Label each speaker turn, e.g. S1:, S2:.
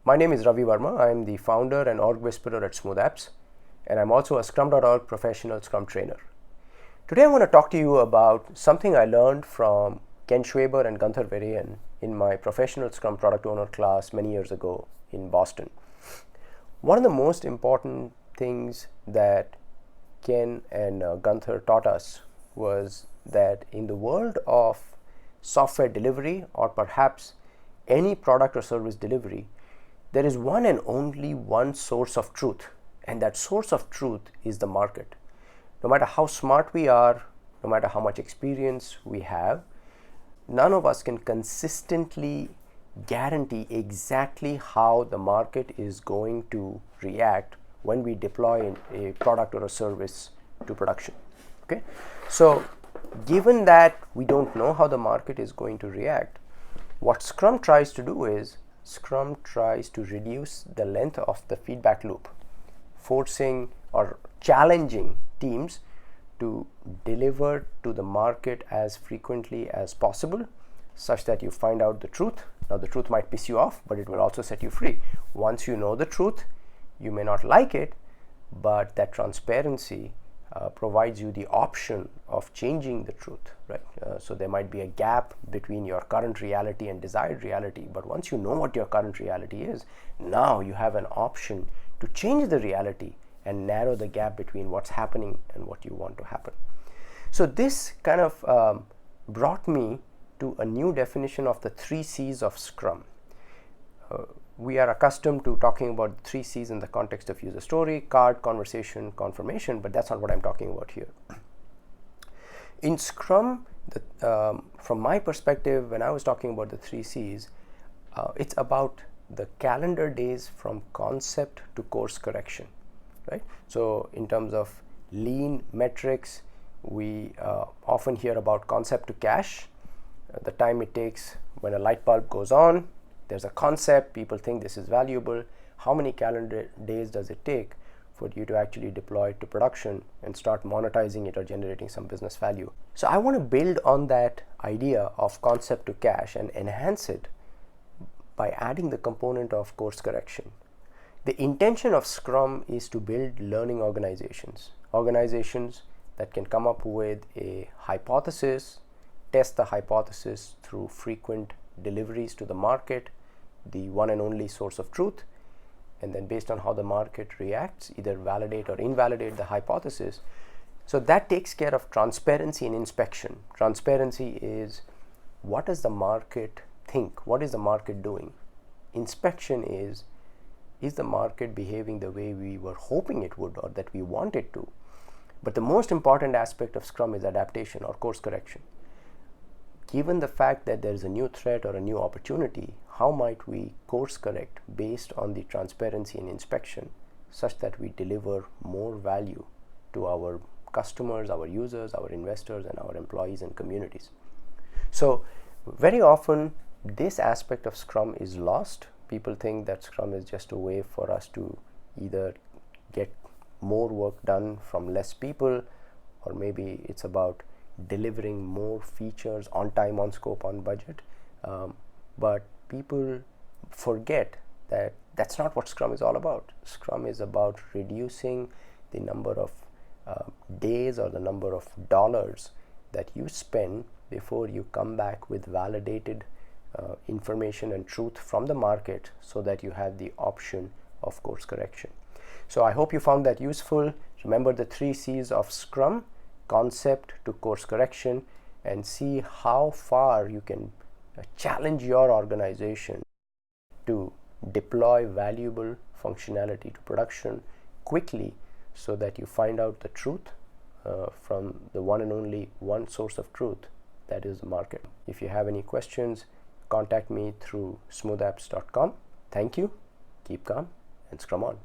S1: My name is Ravi Verma. I am the founder and org whisperer at Smooth Apps, and I'm also a Scrum.org professional Scrum trainer. Today I want to talk to you about something I learned from Ken Schwaber and Gunther Verian in my professional Scrum product owner class many years ago in Boston. One of the most important things that Ken and Gunther taught us was that in the world of software delivery, or perhaps any product or service delivery, there is one and only one source of truth, and that source of truth is the market. No matter how smart we are, no matter how much experience we have, none of us can consistently guarantee exactly how the market is going to react when we deploy a product or a service to production. Okay, so given that we don't know how the market is going to react, what Scrum tries to do is Scrum tries to reduce the length of the feedback loop, forcing or challenging teams to deliver to the market as frequently as possible, such that you find out the truth. Now, the truth might piss you off, but it will also set you free. Once you know the truth, you may not like it, but that transparency provides you the option of changing the truth, right? So there might be a gap between your current reality and desired reality, but once you know what your current reality is, now you have an option to change the reality and narrow the gap between what's happening and what you want to happen. So this kind of brought me to a new definition of the 3 C's of Scrum. We are accustomed to talking about 3 C's in the context of user story, card, conversation, confirmation, but that's not what I'm talking about here. In Scrum, from my perspective, when I was talking about the 3 C's, it's about the calendar days from concept to course correction, right? So in terms of lean metrics, we often hear about concept to cash, the time it takes when a light bulb goes on. There's a concept, people think this is valuable. How many calendar days does it take for you to actually deploy it to production and start monetizing it or generating some business value? So I want to build on that idea of concept to cash and enhance it by adding the component of course correction. The intention of Scrum is to build learning organizations that can come up with a hypothesis, test the hypothesis through frequent deliveries to the market, the one and only source of truth, and then based on how the market reacts, either validate or invalidate the hypothesis. So that takes care of transparency and inspection. Transparency is, what does the market think? What is the market doing? Inspection is the market behaving the way we were hoping it would or that we want it to? But the most important aspect of Scrum is adaptation or course correction. Given the fact that there is a new threat or a new opportunity, how might we course correct based on the transparency and inspection such that we deliver more value to our customers, our users, our investors, and our employees and communities? So very often this aspect of Scrum is lost. People think that Scrum is just a way for us to either get more work done from less people, or maybe it's about delivering more features on time, on scope, on budget. But people forget that that's not what Scrum is all about. Scrum is about reducing the number of days or the number of dollars that you spend before you come back with validated information and truth from the market, so that you have the option of course correction. So I hope you found that useful. Remember the 3 C's of Scrum: concept to course correction, and see how far you can challenge your organization to deploy valuable functionality to production quickly, so that you find out the truth from the one and only one source of truth, that is the market. If you have any questions, contact me through smoothapps.com. Thank you, keep calm, and Scrum on.